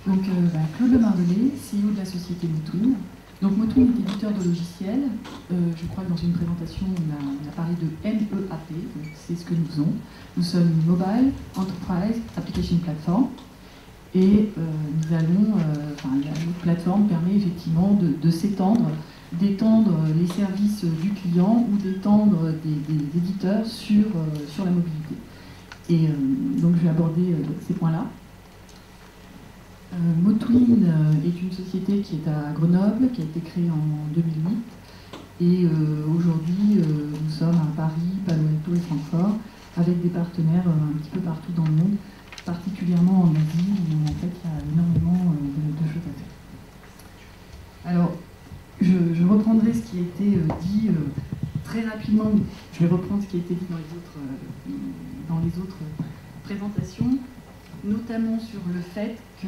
Donc, Claude Lemardelet, CEO de la société Motwin. Donc, Motwin est éditeur de logiciels. Je crois que dans une présentation, on a parlé de MEAP, donc c'est ce que nous faisons. Nous sommes une Mobile Enterprise Application Platform. Et nous allons, notre plateforme permet effectivement de s'étendre, d'étendre les services du client ou d'étendre des éditeurs sur la mobilité. Et donc je vais aborder ces points-là. Motwin est une société qui est à Grenoble, qui a été créée en 2008. Et aujourd'hui, nous sommes à Paris, Palo Alto et Francfort, avec des partenaires un petit peu partout dans le monde, particulièrement en Asie, où en fait il y a énormément de choses à faire. Alors, je reprendrai ce qui a été dit très rapidement. Je vais reprendre ce qui a été dit dans les autres présentations, notamment sur le fait que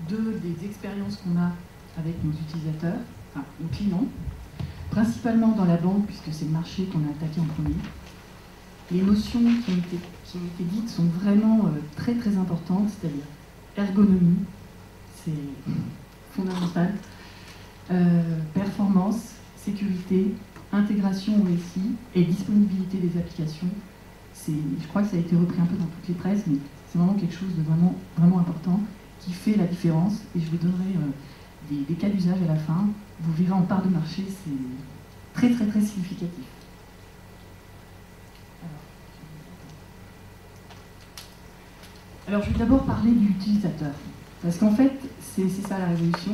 des expériences qu'on a avec nos utilisateurs, enfin nos clients, principalement dans la banque, puisque c'est le marché qu'on a attaqué en premier, les notions qui ont été dites sont vraiment très très importantes, c'est-à-dire ergonomie, c'est fondamental, performance, sécurité, intégration au SI et disponibilité des applications. Je crois que ça a été repris un peu dans toutes les presses, mais c'est vraiment quelque chose de vraiment, vraiment important qui fait la différence. Et je vous donnerai des cas d'usage à la fin. Vous verrez en part de marché, c'est très très très significatif. Alors je vais d'abord parler de l'utilisateur, parce qu'en fait, c'est ça la révolution.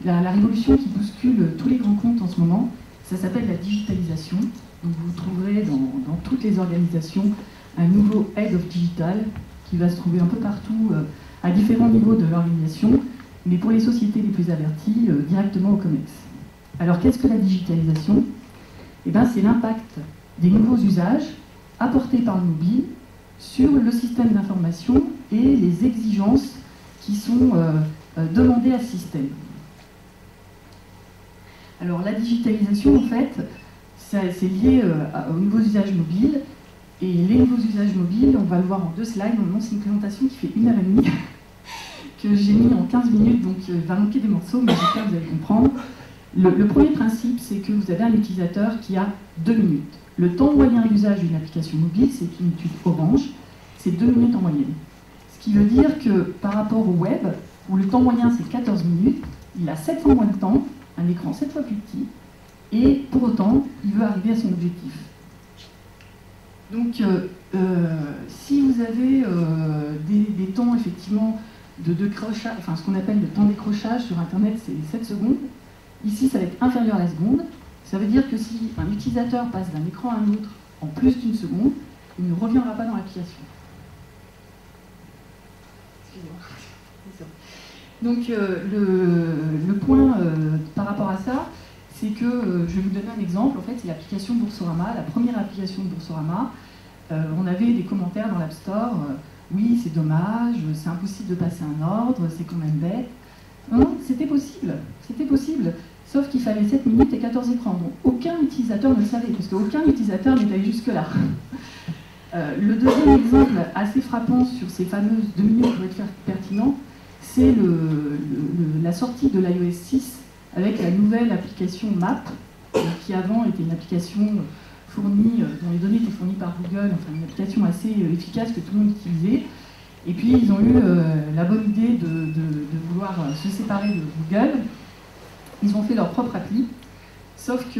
La révolution qui bouscule tous les grands comptes en ce moment, ça s'appelle la digitalisation. Donc vous trouverez dans toutes les organisations un nouveau Head of Digital qui va se trouver un peu partout à différents niveaux de l'organisation, mais pour les sociétés les plus averties, directement au COMEX. Alors qu'est-ce que la digitalisation? Eh bien, c'est l'impact des nouveaux usages apportés par le mobile sur le système d'information et les exigences qui sont demandées à ce système. Alors la digitalisation, en fait, c'est lié aux nouveaux usages mobiles. Et les nouveaux usages mobiles, on va le voir en 2 slides. Normalement, c'est une présentation qui fait 1h30, que j'ai mis en 15 minutes, donc il va manquer des morceaux, mais j'espère que vous allez comprendre. Le premier principe, c'est que vous avez un utilisateur qui a 2 minutes. Le temps moyen d'usage d'une application mobile, c'est une étude Orange, c'est 2 minutes en moyenne. Ce qui veut dire que par rapport au web, où le temps moyen c'est 14 minutes, il a 7 fois moins de temps, un écran 7 fois plus petit, et pour autant, il veut arriver à son objectif. Donc, si vous avez des temps effectivement de décrochage, enfin ce qu'on appelle le temps de décrochage sur Internet, c'est 7 secondes, ici ça va être inférieur à la seconde. Ça veut dire que si un utilisateur passe d'un écran à un autre en plus d'1 seconde, il ne reviendra pas dans l'application. Donc le point par rapport à ça, c'est que je vais vous donner un exemple. En fait, c'est l'application Boursorama, la première application de Boursorama. On avait des commentaires dans l'App Store. Oui, c'est dommage, c'est impossible de passer un ordre, c'est quand même bête. Non, c'était possible, c'était possible. Sauf qu'il fallait 7 minutes et 14 écrans. Donc aucun utilisateur ne le savait, parce qu'aucun utilisateur n'est allé jusque-là. Le deuxième exemple assez frappant sur ces fameuses 2 minutes pour être pertinent, c'est la sortie de l'iOS 6 avec la nouvelle application Map, qui avant était une application fournie, dont les données étaient fournies par Google, enfin une application assez efficace que tout le monde utilisait. Et puis ils ont eu la bonne idée de vouloir se séparer de Google. Ils ont fait leur propre appli, sauf que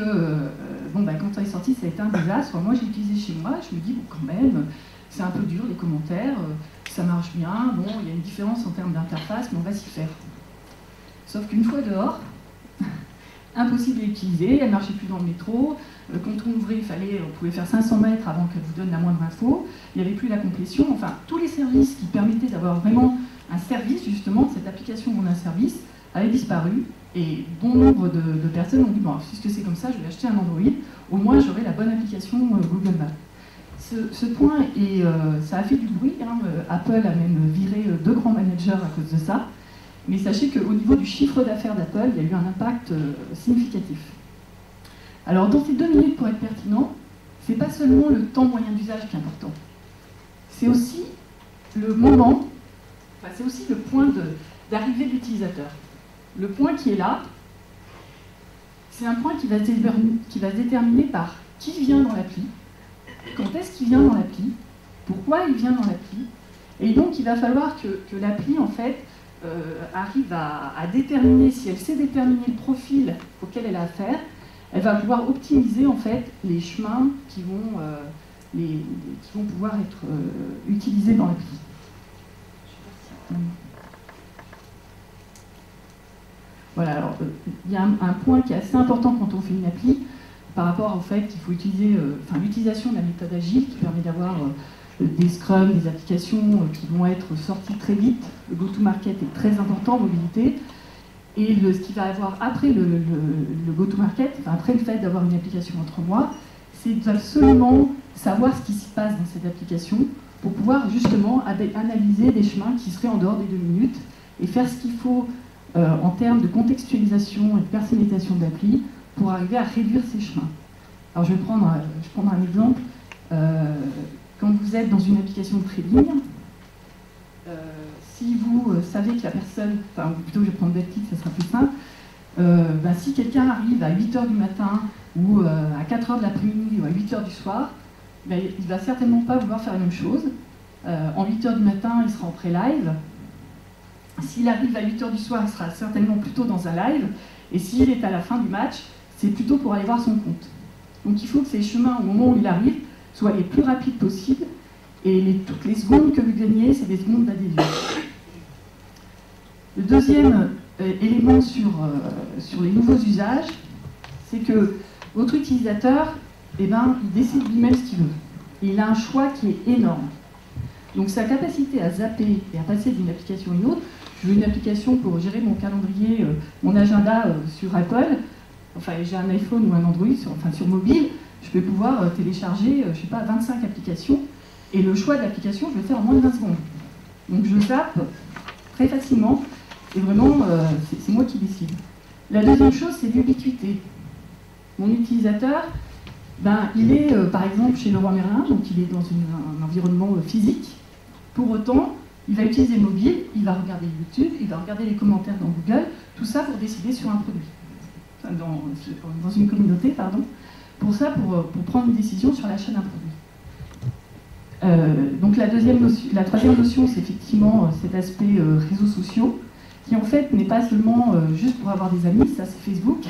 quand ça est sorti, ça a été un désastre. Moi, j'ai utilisé chez moi, je me dis, bon, quand même, c'est un peu dur les commentaires, ça marche bien, bon, il y a une différence en termes d'interface, mais on va s'y faire. Sauf qu'une fois dehors, impossible à utiliser, elle ne marchait plus dans le métro. Quand on ouvrait, on pouvait faire 500 mètres avant qu'elle vous donne la moindre info. Il n'y avait plus la complétion. Enfin, tous les services qui permettaient d'avoir vraiment un service, justement, cette application en un service, avait disparu. Et bon nombre de personnes ont dit, bon, puisque c'est comme ça, je vais acheter un Android, au moins j'aurai la bonne application Google Maps. Ce point, ça a fait du bruit, hein. Apple a même viré 2 grands managers à cause de ça. Mais sachez qu'au niveau du chiffre d'affaires d'Apple, il y a eu un impact significatif. Alors, dans ces 2 minutes, pour être pertinent, c'est pas seulement le temps moyen d'usage qui est important. C'est aussi le moment enfin, c'est aussi le point d'arrivée de l'utilisateur. Le point qui est là, c'est un point qui va se déterminer par qui vient dans l'appli, quand est-ce qu'il vient dans l'appli, pourquoi il vient dans l'appli, et donc il va falloir que l'appli, en fait, arrive à déterminer, si elle sait déterminer le profil auquel elle a affaire, elle va pouvoir optimiser, en fait, les chemins qui vont pouvoir être utilisés dans l'appli. Voilà, alors il y a un point qui est assez important quand on fait une appli, par rapport au fait qu'il faut utiliser, l'utilisation de la méthode agile qui permet d'avoir des scrums, des applications qui vont être sorties très vite. Le go-to-market est très important en mobilité. Et ce qu'il va avoir après le go-to-market, après le fait d'avoir une application en 3 mois, c'est absolument savoir ce qui se passe dans cette application pour pouvoir justement analyser des chemins qui seraient en dehors des 2 minutes et faire ce qu'il faut en termes de contextualisation et de personnalisation de l'appli pour arriver à réduire ces chemins. Alors je vais prendre un exemple. Quand vous êtes dans une application de trading, si vous savez que la personne, enfin plutôt je vais prendre Betclic, ça sera plus simple, si quelqu'un arrive à 8h du matin ou à 4h de l'après-midi ou à 8h du soir, il ne va certainement pas vouloir faire la même chose. En 8h du matin, il sera en pré-live. S'il arrive à 8h du soir, il sera certainement plutôt dans un live. Et s'il est à la fin du match, c'est plutôt pour aller voir son compte. Donc il faut que ces chemins, au moment où il arrive, soient les plus rapides possibles. Et toutes les secondes que vous gagnez, c'est des secondes d'adhésion. Le deuxième élément sur les nouveaux usages, c'est que votre utilisateur, il décide lui-même ce qu'il veut. Et il a un choix qui est énorme. Donc sa capacité à zapper et à passer d'une application à une autre, je veux une application pour gérer mon calendrier, mon agenda sur Apple, enfin j'ai un iPhone ou un Android sur mobile, je vais pouvoir télécharger, 25 applications, et le choix de l'application, je le fais en moins de 20 secondes. Donc je zappe très facilement, et vraiment, c'est moi qui décide. La deuxième chose, c'est l'ubiquité. Mon utilisateur, il est par exemple chez Leroy Merlin, donc il est dans un environnement physique. Pour autant, il va utiliser mobile, il va regarder YouTube, il va regarder les commentaires dans Google, tout ça pour décider sur un produit. Enfin, dans une communauté, pardon. Pour prendre une décision sur l'achat d'un produit. Donc la troisième notion, c'est effectivement cet aspect réseaux sociaux, qui en fait n'est pas seulement juste pour avoir des amis, ça c'est Facebook,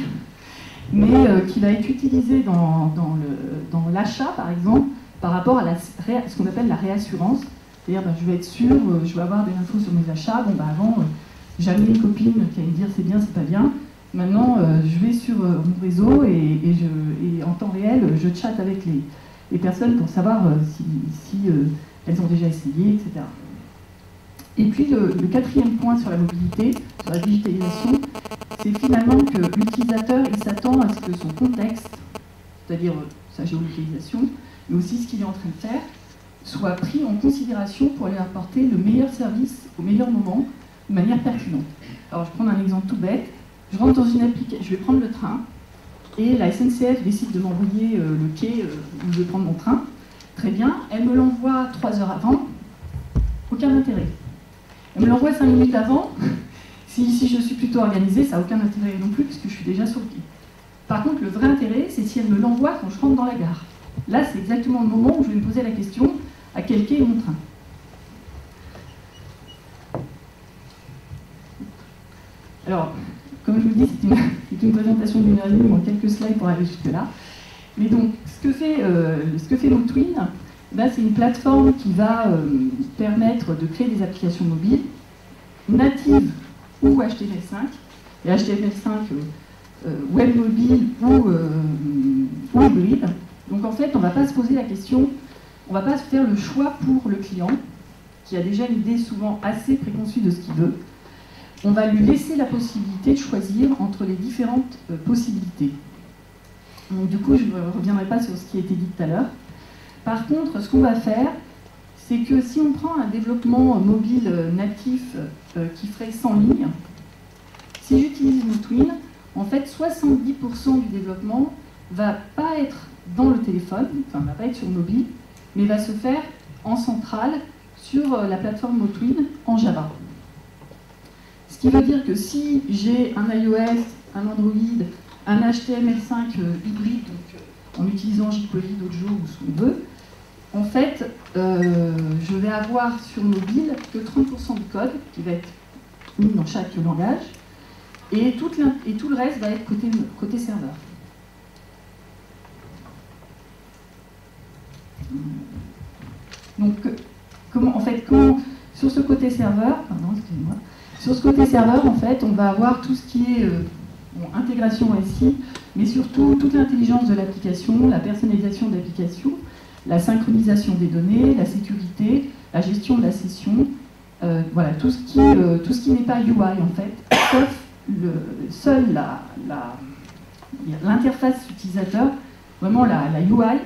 mais qui va être utilisé dans l'achat, par exemple, par rapport à ce qu'on appelle la réassurance. C'est-à-dire, je vais être sûr, je vais avoir des infos sur mes achats. Avant, j'avais une copine qui allait me dire c'est bien, c'est pas bien. Maintenant, je vais sur mon réseau et en temps réel, je chatte avec les personnes pour savoir si elles ont déjà essayé, etc. Et puis, le quatrième point sur la mobilité, sur la digitalisation, c'est finalement que l'utilisateur, il s'attend à ce que son contexte, c'est-à-dire sa géolocalisation, mais aussi ce qu'il est en train de faire, soit pris en considération pour lui apporter le meilleur service au meilleur moment, de manière pertinente. Alors, je vais prendre un exemple tout bête. Je rentre dans une application, je vais prendre le train, et la SNCF décide de m'envoyer le quai où je vais prendre mon train. Très bien, elle me l'envoie 3 heures avant, aucun intérêt. Elle me l'envoie 5 minutes avant, si je suis plutôt organisée, ça n'a aucun intérêt non plus, puisque je suis déjà sur le quai. Par contre, le vrai intérêt, c'est si elle me l'envoie quand je rentre dans la gare. Là, c'est exactement le moment où je vais me poser la question, à quel quai est mon train? Alors, comme je vous dis, c'est une présentation d'1 heure et demie, en quelques slides pour aller jusque-là. Mais donc, ce que fait Motwin, c'est une plateforme qui va permettre de créer des applications mobiles, natives ou HTML5, et HTML5 web mobile ou hybride. Donc en fait, on ne va pas se poser la question, on ne va pas se faire le choix pour le client, qui a déjà une idée souvent assez préconçue de ce qu'il veut. On va lui laisser la possibilité de choisir entre les différentes possibilités. Donc du coup, je ne reviendrai pas sur ce qui a été dit tout à l'heure. Par contre, ce qu'on va faire, c'est que si on prend un développement mobile natif qui ferait 100 lignes, si j'utilise Motwin, en fait, 70% du développement ne va pas être dans le téléphone, enfin, ne va pas être sur mobile, mais va se faire en centrale sur la plateforme Motwin en Java. qui veut dire que si j'ai un iOS, un Android, un HTML5 hybride, donc en utilisant jQuery, Dojo ou ce qu'on veut, en fait, je vais avoir sur mobile que 30% du code qui va être mis dans chaque langage, et tout le reste va être côté serveur. Donc, sur ce côté serveur, en fait, on va avoir tout ce qui est intégration SI, mais surtout toute l'intelligence de l'application, la personnalisation de l'application, la synchronisation des données, la sécurité, la gestion de la session, voilà, tout ce qui n'est pas UI en fait, sauf l'interface utilisateur, vraiment la UI,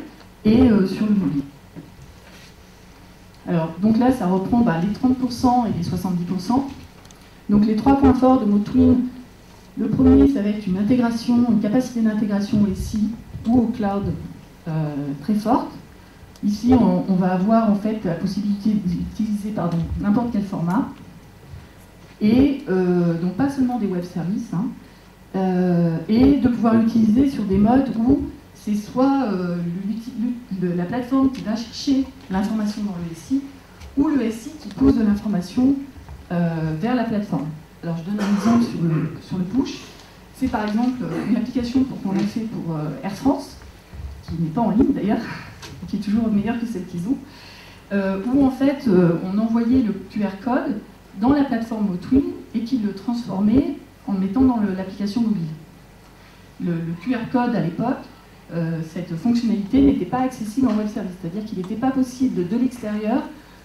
et sur le mobile. Alors, donc là, ça reprend les 30% et les 70%. Donc les 3 points forts de MoTwin, le premier, ça va être une capacité d'intégration SI ou au cloud très forte. Ici, on va avoir en fait la possibilité d'utiliser n'importe quel format, et donc pas seulement des web services, et de pouvoir l'utiliser sur des modes où c'est soit la plateforme qui va chercher l'information dans le SI, ou le SI qui pose de l'information vers la plateforme. Alors je donne un exemple sur le push. C'est par exemple une application qu'on a fait pour Air France, qui n'est pas en ligne d'ailleurs, qui est toujours meilleure que celle qu'ils ont, où en fait on envoyait le QR code dans la plateforme MoTwin et qu'ils le transformait en le mettant dans l'application mobile. Le QR code à l'époque, cette fonctionnalité n'était pas accessible en web service, c'est-à-dire qu'il n'était pas possible de l'extérieur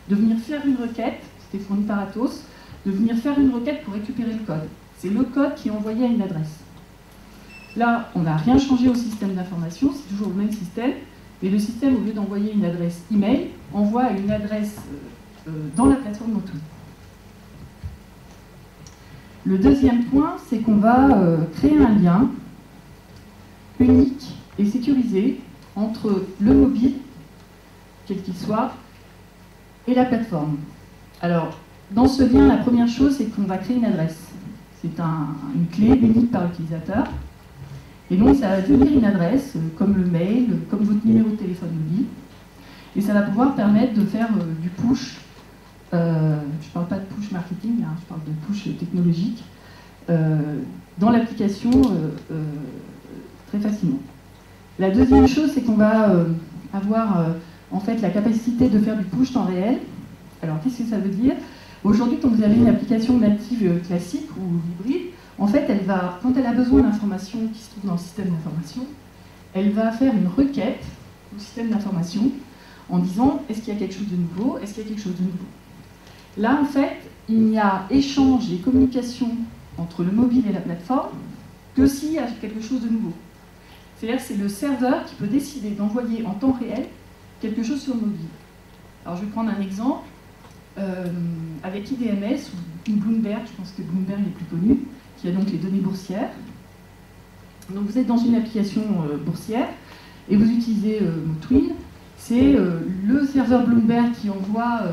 de venir faire une requête, c'était fourni par Atos, de venir faire une requête pour récupérer le code. C'est le code qui est envoyé à une adresse. Là, on n'a rien changé au système d'information, c'est toujours le même système, mais le système, au lieu d'envoyer une adresse email, envoie une adresse dans la plateforme MoTwin. Le deuxième point, c'est qu'on va créer un lien unique et sécurisé entre le mobile, quel qu'il soit, et la plateforme. Alors, dans ce lien, la première chose, c'est qu'on va créer une adresse. C'est une clé unique par l'utilisateur. Et donc, ça va devenir une adresse, comme le mail, comme votre numéro de téléphone mobile. Et ça va pouvoir permettre de faire du push. Je ne parle pas de push marketing, je parle de push technologique, dans l'application très facilement. La deuxième chose, c'est qu'on va avoir en fait la capacité de faire du push temps réel. Alors, qu'est-ce que ça veut dire? Aujourd'hui, quand vous avez une application native classique ou hybride, en fait, quand elle a besoin d'informations qui se trouvent dans le système d'information, elle va faire une requête au système d'information en disant est-ce qu'il y a quelque chose de nouveau? Est-ce qu'il y a quelque chose de nouveau? Là, en fait, il n'y a échange et communication entre le mobile et la plateforme que s'il y a quelque chose de nouveau. C'est-à-dire que c'est le serveur qui peut décider d'envoyer en temps réel quelque chose sur le mobile. Alors, je vais prendre un exemple. Avec IDMS ou Bloomberg, je pense que Bloomberg est plus connu, qui a donc les données boursières. Donc vous êtes dans une application boursière et vous utilisez MoTwin. C'est le serveur Bloomberg qui envoie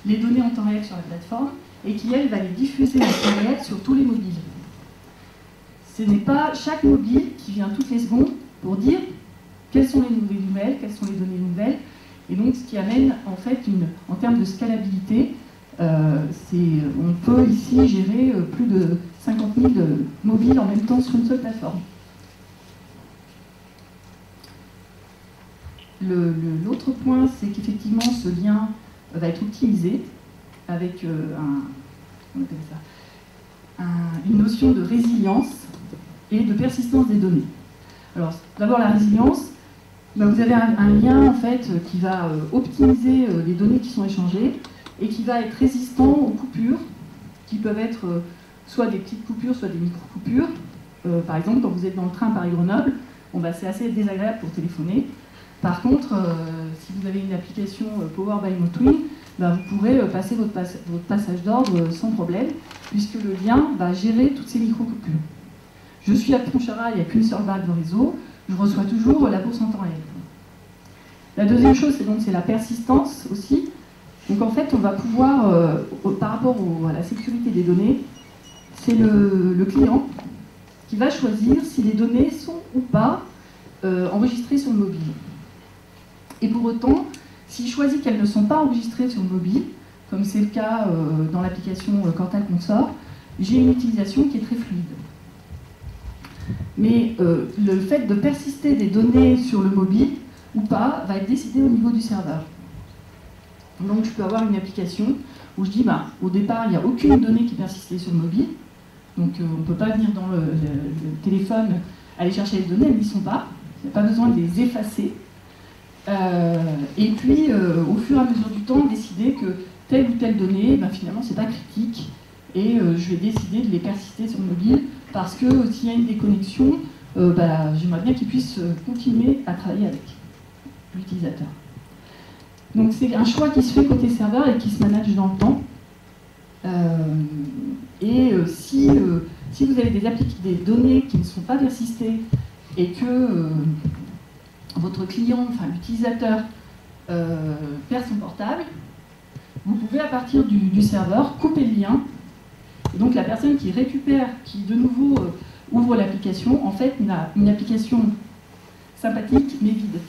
les données en temps réel sur la plateforme et qui, elle, va les diffuser en temps réel sur tous les mobiles. Ce n'est pas chaque mobile qui vient toutes les secondes pour dire quelles sont les nouvelles, quelles sont les données nouvelles. Et donc, ce qui amène, en fait, en termes de scalabilité, on peut ici gérer plus de 50 000 mobiles en même temps sur une seule plateforme. L'autre point, c'est qu'effectivement, ce lien va être optimisé avec une notion de résilience et de persistance des données. Alors, d'abord, la résilience. Vous avez un lien en fait qui va optimiser les données qui sont échangées et qui va être résistant aux coupures, qui peuvent être soit des petites coupures, soit des micro-coupures. Par exemple, quand vous êtes dans le train Paris-Grenoble, c'est assez désagréable pour téléphoner. Par contre, si vous avez une application Power by MoTwin, vous pourrez passer votre passage d'ordre sans problème, puisque le lien va gérer toutes ces micro-coupures. Je suis à Pontcharrat, il n'y a qu'une seule barre de réseau. Je reçois toujours la bourse en temps réel. La deuxième chose, c'est la persistance aussi. Donc en fait, on va pouvoir, par rapport à la sécurité des données, c'est le client qui va choisir si les données sont ou pas enregistrées sur le mobile. Et pour autant, s'il choisit qu'elles ne sont pas enregistrées sur le mobile, comme c'est le cas dans l'application Cortal Consort, j'ai une utilisation qui est très fluide. Mais le fait de persister des données sur le mobile ou pas va être décidé au niveau du serveur. Donc je peux avoir une application où je dis, au départ, il n'y a aucune donnée qui persistait sur le mobile, donc on ne peut pas venir dans le téléphone aller chercher les données, elles n'y sont pas, il n'y a pas besoin de les effacer. Et puis, au fur et à mesure du temps, décider que telle ou telle donnée, finalement, c'est pas critique, et je vais décider de les persister sur le mobile, parce que s'il y a une déconnexion, j'aimerais bien qu'ils puissent continuer à travailler avec l'utilisateur. Donc c'est un choix qui se fait côté serveur et qui se manage dans le temps. Si vous avez des données qui ne sont pas persistées et que votre client, enfin l'utilisateur, perd son portable, vous pouvez à partir du serveur couper le lien. Et donc la personne qui récupère, qui de nouveau ouvre l'application, en fait n'a une application sympathique mais vide.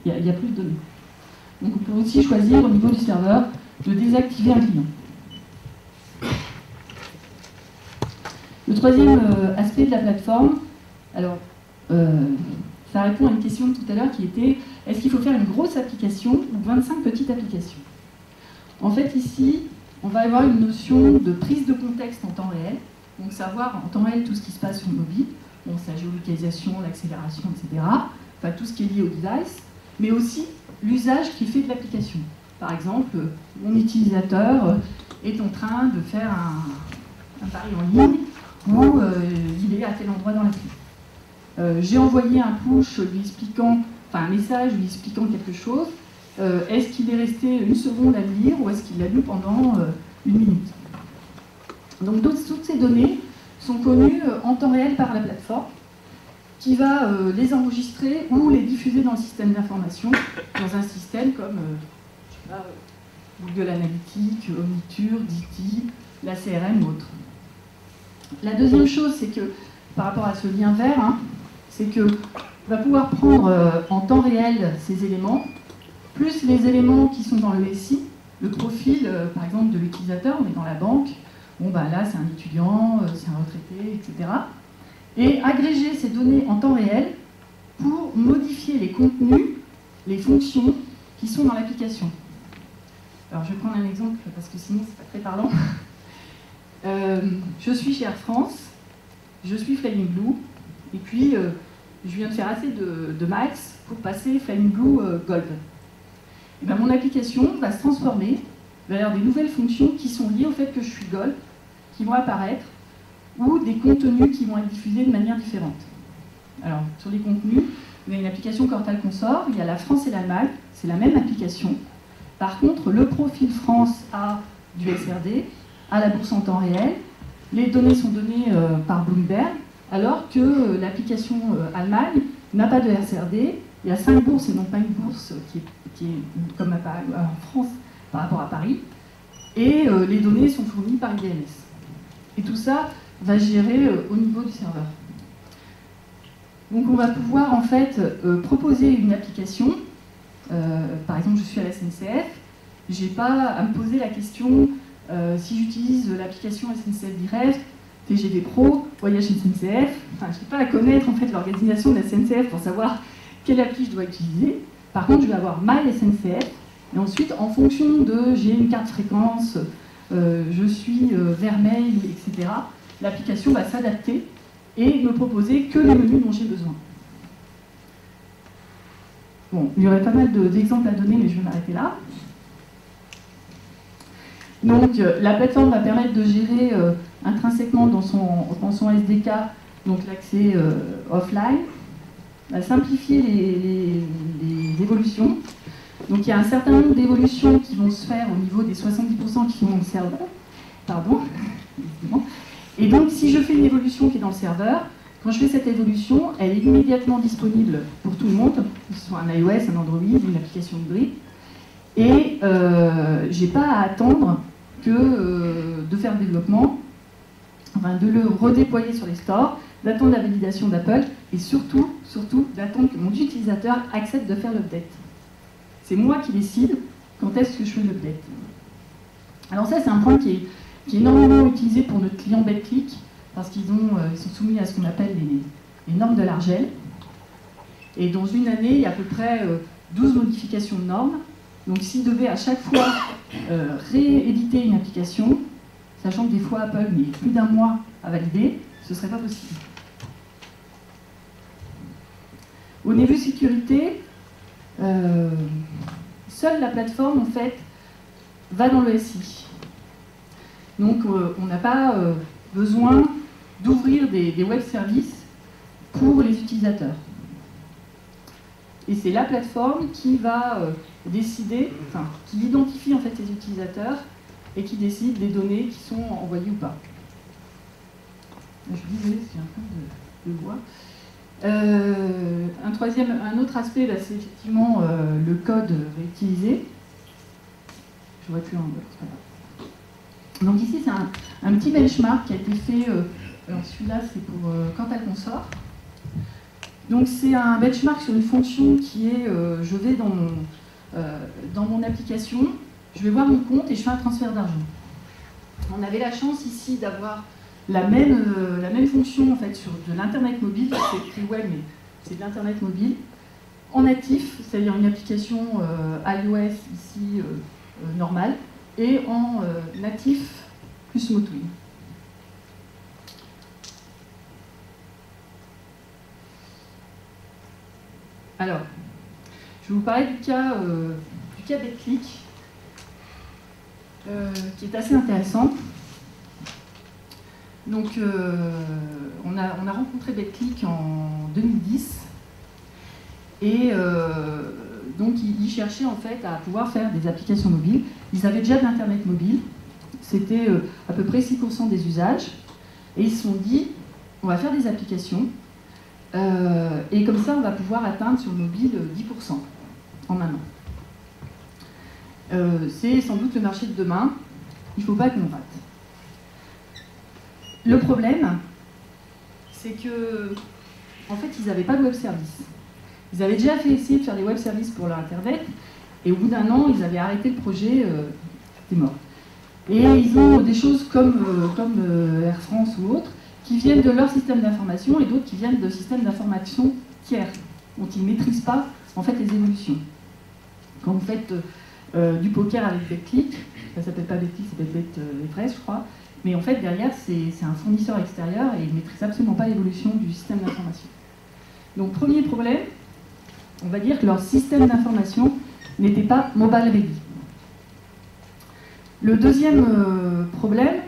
Il n'y a plus de données. Donc on peut aussi choisir au niveau du serveur de désactiver un client. Le troisième aspect de la plateforme, alors ça répond à une question de tout à l'heure qui était est-ce qu'il faut faire une grosse application ou 25 petites applications? En fait ici, on va avoir une notion de prise de contexte en temps réel, donc savoir en temps réel tout ce qui se passe sur le mobile, sa géolocalisation, l'accélération, etc. Enfin tout ce qui est lié au device, mais aussi l'usage qui est fait de l'application. Par exemple, mon utilisateur est en train de faire un pari en ligne où il est à tel endroit dans l'appli. J'ai envoyé un push lui expliquant, un message lui expliquant quelque chose. Est-ce qu'il est resté une seconde à le lire ou est-ce qu'il l'a lu pendant une minute? Donc toutes ces données sont connues en temps réel par la plateforme qui va les enregistrer ou les diffuser dans le système d'information, dans un système comme Google Analytics, Omniture, DT, la CRM ou autre. La deuxième chose, c'est que par rapport à ce lien vert, c'est qu'on va pouvoir prendre en temps réel ces éléments, plus les éléments qui sont dans le SI, le profil, par exemple, de l'utilisateur, on est dans la banque, là c'est un étudiant, c'est un retraité, etc. Et agréger ces données en temps réel pour modifier les contenus, les fonctions qui sont dans l'application. Alors je vais prendre un exemple parce que sinon c'est pas très parlant. Je suis chez Air France, je suis Flying Blue, et puis je viens de faire assez de miles pour passer Flying Blue Gold. Et mon application va se transformer vers des nouvelles fonctions qui sont liées au fait que je suis Gold, qui vont apparaître, ou des contenus qui vont être diffusés de manière différente. Alors, sur les contenus, vous avez une application Cortal Consort, il y a la France et l'Allemagne, c'est la même application. Par contre, le profil France a du SRD, a la bourse en temps réel, les données sont données par Bloomberg, alors que l'application Allemagne n'a pas de SRD, il y a 5 bourses et non pas une bourse qui est comme en France par rapport à Paris, et les données sont fournies par IDMS. Et tout ça va gérer au niveau du serveur. Donc on va pouvoir en fait proposer une application. Par exemple, je suis à la SNCF, je n'ai pas à me poser la question si j'utilise l'application SNCF Direct, TGV Pro, Voyage SNCF, je n'ai pas à connaître en fait l'organisation de la SNCF pour savoir quelle appli je dois utiliser. Par contre, je vais avoir My SNCF, et ensuite, en fonction de j'ai une carte fréquence, je suis vers mail, etc., l'application va s'adapter et me proposer que les menus dont j'ai besoin. Bon, il y aurait pas mal d'exemples à donner, mais je vais m'arrêter là. Donc, la plateforme va permettre de gérer intrinsèquement dans son SDK l'accès offline, va simplifier les évolutions. Donc, il y a un certain nombre d'évolutions qui vont se faire au niveau des 70% qui sont dans le serveur. Pardon. Et donc, si je fais une évolution qui est dans le serveur, quand je fais cette évolution, elle est immédiatement disponible pour tout le monde, que ce soit un iOS, un Android, une application hybride. Et je n'ai pas à attendre de faire le développement. enfin de le redéployer sur les stores, d'attendre la validation d'Apple et surtout d'attendre que mon utilisateur accepte de faire l'update. C'est moi qui décide quand est-ce que je fais l'update. Alors ça, c'est un point qui est énormément utilisé pour notre client BetClick, parce qu'ils sont soumis à ce qu'on appelle les normes de l'ARGEL. Et dans une année, il y a à peu près 12 modifications de normes. Donc s'ils devaient à chaque fois rééditer une application, sachant que des fois Apple met plus d'un mois à valider, ce ne serait pas possible. Au niveau sécurité, seule la plateforme en fait va dans le SI. Donc on n'a pas besoin d'ouvrir des web services pour les utilisateurs. Et c'est la plateforme qui va décider, enfin, qui identifie en fait les utilisateurs et qui décide des données qui sont envoyées ou pas. Je suis désolée, c'est un peu de voix. Un autre aspect, c'est effectivement le code réutilisé. Je vois plus en bas, c'est pas grave. Donc ici, c'est un petit benchmark qui a été fait. Alors celui-là, c'est pour quand elle consort. Donc c'est un benchmark sur une fonction qui est, je vais dans mon application, je vais voir mon compte et je fais un transfert d'argent. On avait la chance ici d'avoir la même fonction en fait sur de l'internet mobile, c'est écrit web mais c'est de l'internet mobile, en natif, c'est-à-dire une application iOS ici normale, et en natif plus Motwin. Alors, je vais vous parler du cas BetClick, qui est assez intéressant. Donc, on a rencontré BetClick en 2010, et donc ils cherchaient en fait à pouvoir faire des applications mobiles. Ils avaient déjà de l'internet mobile, c'était à peu près 6% des usages, et ils se sont dit, on va faire des applications. Et comme ça, on va pouvoir atteindre sur le mobile 10% en un an. C'est sans doute le marché de demain. Il ne faut pas qu'on rate. Le problème, c'est que, en fait, ils n'avaient pas de web service. Ils avaient déjà essayer de faire des web services pour leur internet, et au bout d'un an, ils avaient arrêté le projet. C'était mort. Et ils ont des choses comme Air France ou autres, qui viennent de leur système d'information et d'autres qui viennent de systèmes d'information tiers, dont ils ne maîtrisent pas en fait les évolutions. Quand vous faites du poker avec BetClick, ça ne s'appelle pas BetClick, ça s'appelle BetFresh, je crois, mais en fait derrière c'est un fournisseur extérieur et ils ne maîtrisent absolument pas l'évolution du système d'information. Donc premier problème, on va dire que leur système d'information n'était pas mobile ready. Le deuxième problème,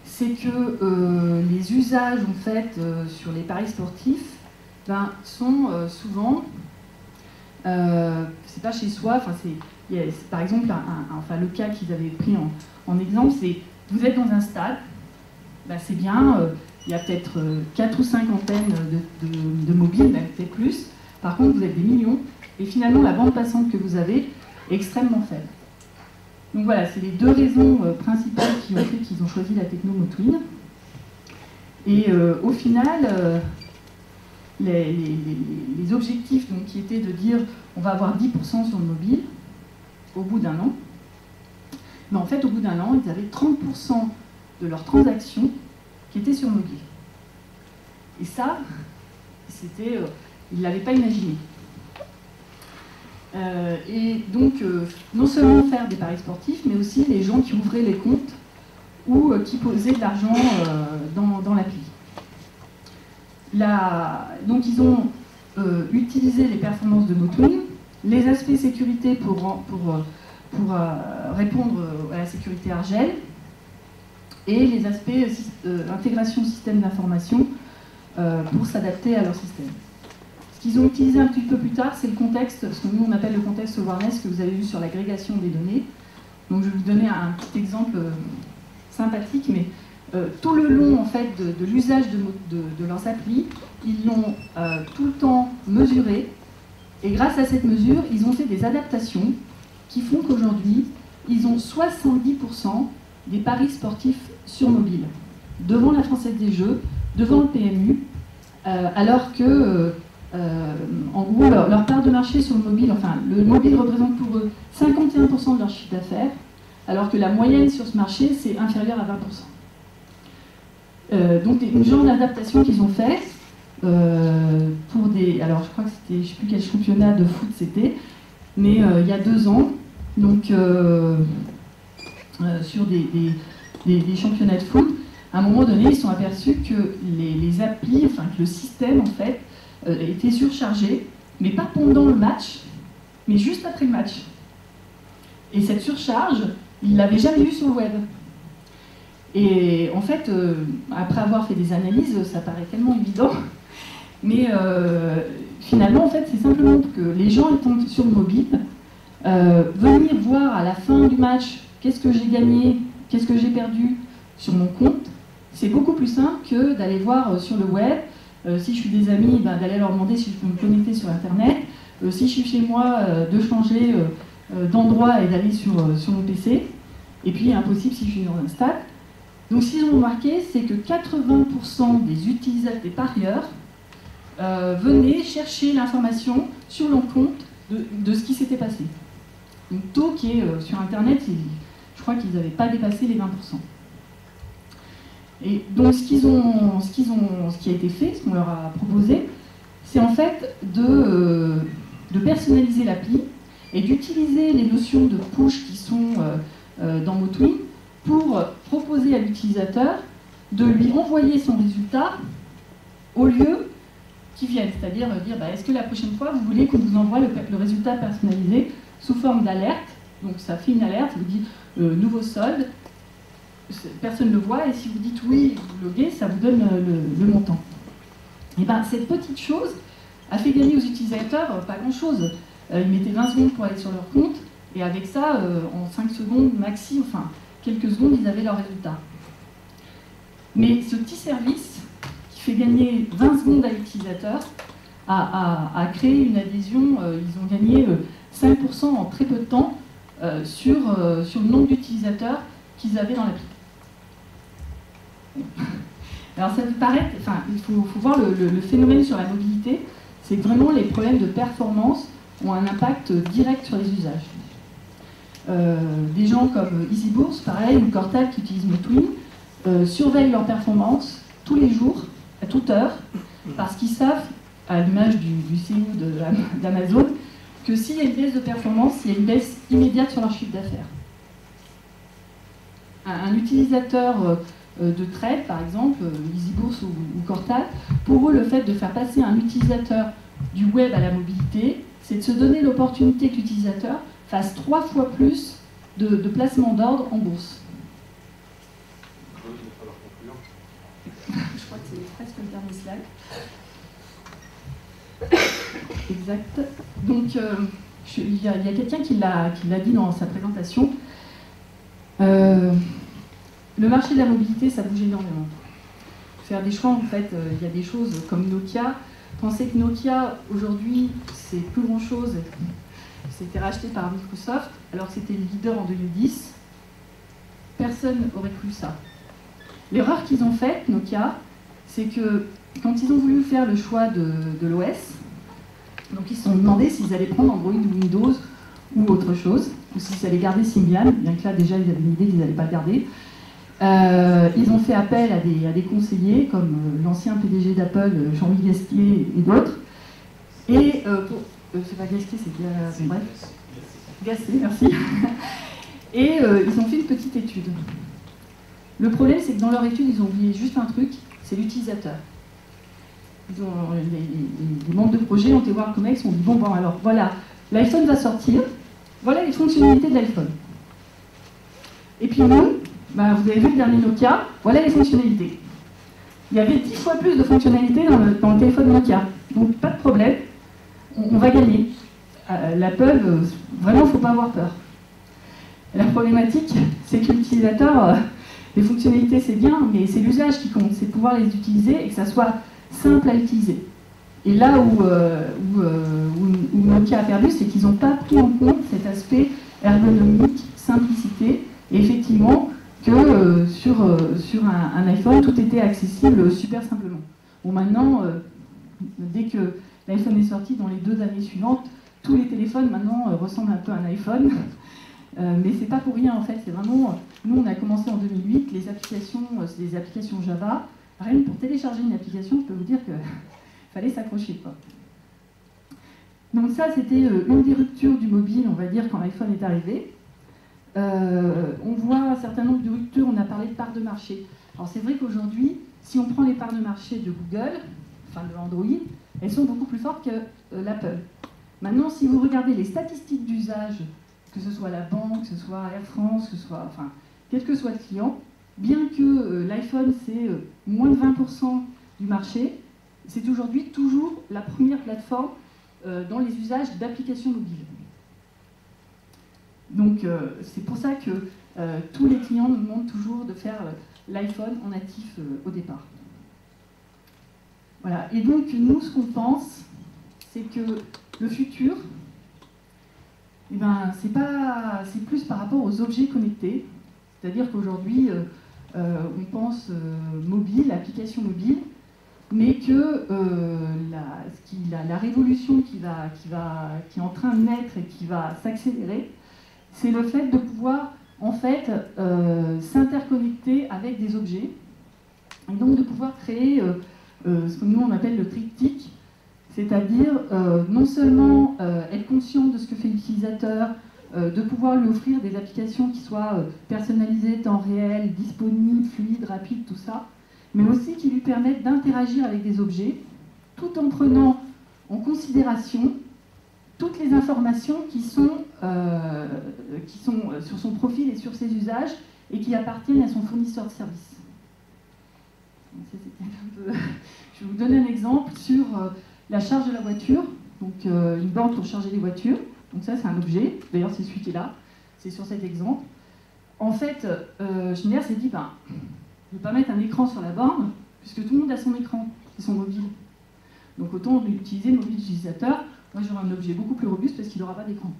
c'est que les usages en fait sur les paris sportifs sont souvent, c'est pas chez soi, c'est par exemple le cas qu'ils avaient pris en exemple, c'est vous êtes dans un stade, c'est bien, il y a peut-être 4 ou 5 antennes de mobiles, même peut-être plus, par contre vous êtes des millions, et finalement la bande passante que vous avez est extrêmement faible. Donc voilà, c'est les deux raisons principales qui ont fait qu'ils ont choisi la techno Motwin. Et au final, les objectifs donc, qui étaient de dire on va avoir 10% sur le mobile au bout d'un an, mais en fait au bout d'un an, ils avaient 30% de leurs transactions qui étaient sur mobile. Et ça, c'était, ils ne l'avaient pas imaginé. Et donc, non seulement faire des paris sportifs, mais aussi les gens qui ouvraient les comptes ou qui posaient de l'argent dans l'appli. Donc, ils ont utilisé les performances de Motwin, les aspects sécurité pour répondre à la sécurité ARGEL, et les aspects intégration système d'information pour s'adapter à leur système. Ce qu'ils ont utilisé un petit peu plus tard, c'est le contexte, ce que nous on appelle le contexte awareness que vous avez vu sur l'agrégation des données. Donc je vais vous donner un petit exemple sympathique, mais tout le long en fait de l'usage de leurs applis, ils l'ont tout le temps mesuré, et grâce à cette mesure, ils ont fait des adaptations qui font qu'aujourd'hui, ils ont 70% des paris sportifs sur mobile. devant la Française des Jeux, devant le PMU, alors que, en gros, leur part de marché sur le mobile, enfin, le mobile représente pour eux 51% de leur chiffre d'affaires, alors que la moyenne sur ce marché, c'est inférieur à 20%. Donc, une genre d'adaptation qu'ils ont fait pour des... Alors, je crois que c'était, je ne sais plus quel championnat de foot c'était, mais il y a 2 ans, donc sur des championnats de foot, à un moment donné, ils se sont aperçus que les applis, enfin que le système en fait, était surchargé, mais pas pendant le match, mais juste après le match. Et cette surcharge, ils ne l'avaient jamais vue sur le web. Et en fait, après avoir fait des analyses, ça paraît tellement évident, mais finalement, en fait, c'est simplement que les gens étant sur le mobile, venir voir à la fin du match qu'est-ce que j'ai gagné, qu'est-ce que j'ai perdu sur mon compte, c'est beaucoup plus simple que d'aller voir sur le web, si je suis des amis, d'aller leur demander si je peux me connecter sur Internet, si je suis chez moi, de changer d'endroit et d'aller sur mon PC, et puis impossible si je suis dans un stade. Donc ce qu'ils ont remarqué, c'est que 80% des utilisateurs, des parieurs, venaient chercher l'information sur leur compte de ce qui s'était passé. Donc taux qui est sur Internet, je crois qu'ils n'avaient pas dépassé les 20%. Et donc ce qui a été fait, ce qu'on leur a proposé, c'est en fait de personnaliser l'appli et d'utiliser les notions de push qui sont dans Motwin pour proposer à l'utilisateur de lui envoyer son résultat au lieu qu'il vienne. C'est-à-dire dire, est-ce que la prochaine fois, vous voulez qu'on vous envoie le résultat personnalisé sous forme d'alerte? Donc ça fait une alerte, ça vous dit nouveau solde, personne ne le voit, et si vous dites oui, vous loguez, ça vous donne le montant. Et bien cette petite chose a fait gagner aux utilisateurs pas grand-chose. Ils mettaient 20 secondes pour aller sur leur compte, et avec ça, en 5 secondes maxi, enfin quelques secondes, ils avaient leur résultat. Mais ce petit service qui fait gagner 20 secondes à l'utilisateur a créé une adhésion, ils ont gagné 5% en très peu de temps sur le nombre d'utilisateurs qu'ils avaient dans l'appli. Alors ça peut paraître, enfin, il faut voir le phénomène sur la mobilité, c'est que vraiment les problèmes de performance ont un impact direct sur les usages. Des gens comme EasyBourse, pareil, ou Cortal qui utilisent Motwin, surveillent leur performance tous les jours, à toute heure, parce qu'ils savent, à l'image du CEO d'Amazon, que s'il y a une baisse de performance, il y a une baisse immédiate sur leur chiffre d'affaires. Un utilisateur de trade, par exemple, EasyBourse ou Cortal, pour eux, le fait de faire passer un utilisateur du web à la mobilité, c'est de se donner l'opportunité que l'utilisateur fasse 3 fois plus de placements d'ordre en bourse. Je crois que c'est presque le dernier slide. Exact. Donc, il y a quelqu'un qui l'a dit dans sa présentation. Le marché de la mobilité, ça bouge énormément. Faire des choix, en fait, il y a des choses comme Nokia. Pensez que Nokia, aujourd'hui, c'est plus grand-chose. C'était racheté par Microsoft, alors que c'était le leader en 2010. Personne n'aurait cru ça. L'erreur qu'ils ont faite, Nokia, c'est que quand ils ont voulu faire le choix de l'OS, donc ils se sont demandé s'ils allaient prendre Android ou Windows ou autre chose, ou s'ils allaient garder Symbian, bien que là déjà ils avaient une idée qu'ils n'allaient pas le garder. Ils ont fait appel à des conseillers comme l'ancien PDG d'Apple, Jean-Louis Gasquier et d'autres. Et c'est pas Gasquier, c'est bref. Gasquier, merci. Et ils ont fait une petite étude. Le problème, c'est que dans leur étude, ils ont oublié juste un truc, c'est l'utilisateur. Les membres de projet ont été voir le COMEX, ils ont dit bon alors voilà, l'iPhone va sortir, voilà les fonctionnalités de l'iPhone. Et puis nous, vous avez vu le dernier Nokia, voilà les fonctionnalités. Il y avait 10 fois plus de fonctionnalités dans le téléphone Nokia. Donc pas de problème, on va gagner. L'Apple, vraiment, il ne faut pas avoir peur. La problématique, c'est que l'utilisateur, les fonctionnalités c'est bien, mais c'est l'usage qui compte, c'est pouvoir les utiliser et que ça soit simple à utiliser. Et là où Nokia a perdu, c'est qu'ils n'ont pas pris en compte cet aspect ergonomique, simplicité, et effectivement, que sur un iPhone, tout était accessible super simplement. Bon, maintenant, dès que l'iPhone est sorti, dans les 2 années suivantes, tous les téléphones maintenant ressemblent un peu à un iPhone. Mais c'est pas pour rien en fait, c'est vraiment, nous on a commencé en 2008, les applications, c'est des applications Java. Rien que pour télécharger une application, je peux vous dire qu'il fallait s'accrocher, quoi. Donc ça, c'était une des ruptures du mobile, on va dire, quand l'iPhone est arrivé. On voit un certain nombre de ruptures, on a parlé de parts de marché. Alors c'est vrai qu'aujourd'hui, si on prend les parts de marché de Google, enfin de Android, elles sont beaucoup plus fortes que l'Apple. Maintenant, si vous regardez les statistiques d'usage, que ce soit la banque, que ce soit Air France, que ce soit, enfin, quel que soit le client, bien que l'iPhone c'est moins de 20% du marché, c'est aujourd'hui toujours la première plateforme dans les usages d'applications mobiles. Donc c'est pour ça que tous les clients nous demandent toujours de faire l'iPhone en natif au départ. Voilà. Et donc nous, ce qu'on pense, c'est que le futur, eh ben, c'est plus par rapport aux objets connectés. C'est-à-dire qu'aujourd'hui, on pense mobile, application mobile, mais que la révolution qui est en train de naître et qui va s'accélérer, c'est le fait de pouvoir en fait s'interconnecter avec des objets, et donc de pouvoir créer ce que nous on appelle le triptyque, c'est-à-dire non seulement être conscient de ce que fait l'utilisateur, de pouvoir lui offrir des applications qui soient personnalisées, temps réel, disponibles, fluides, rapides, tout ça, mais aussi qui lui permettent d'interagir avec des objets, tout en prenant en considération toutes les informations qui sont sur son profil et sur ses usages et qui appartiennent à son fournisseur de services. Je vais vous donner un exemple sur la charge de la voiture, donc une borne pour charger les voitures. Donc ça, c'est un objet, d'ailleurs c'est celui qui est là, c'est sur cet exemple. En fait, Schneider s'est dit, ben, je ne vais pas mettre un écran sur la borne, puisque tout le monde a son écran, c'est son mobile. Donc autant utiliser le mobile utilisateur. Moi j'aurai un objet beaucoup plus robuste parce qu'il n'aura pas d'écran.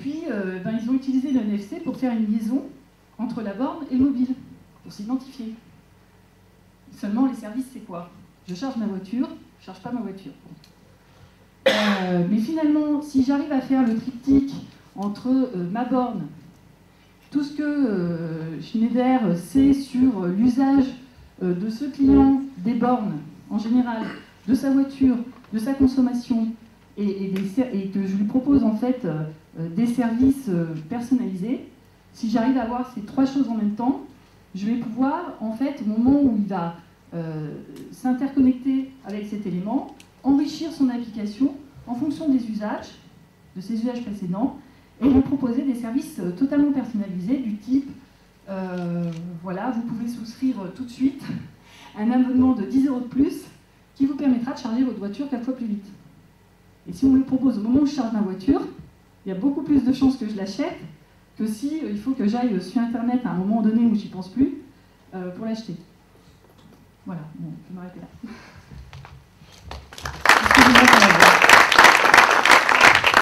Puis ils ont utilisé le NFC pour faire une liaison entre la borne et le mobile, pour s'identifier. Seulement les services c'est quoi? Je charge ma voiture, je ne charge pas ma voiture. Mais finalement, si j'arrive à faire le triptyque entre ma borne, tout ce que Schneider sait sur l'usage de ce client des bornes en général, de sa voiture, de sa consommation, et que je lui propose en fait des services personnalisés, si j'arrive à avoir ces 3 choses en même temps, je vais pouvoir en fait, au moment où il va s'interconnecter avec cet élément, enrichir son application en fonction des usages, de ses usages précédents, et lui proposer des services totalement personnalisés du type, voilà, vous pouvez souscrire tout de suite un abonnement de 10 € de plus qui vous permettra de charger votre voiture 4 fois plus vite. Et si on me le propose au moment où je charge ma voiture, il y a beaucoup plus de chances que je l'achète que si il faut que j'aille sur Internet à un moment donné où j'y pense plus pour l'acheter. Voilà, bon, je vais m'arrêter là.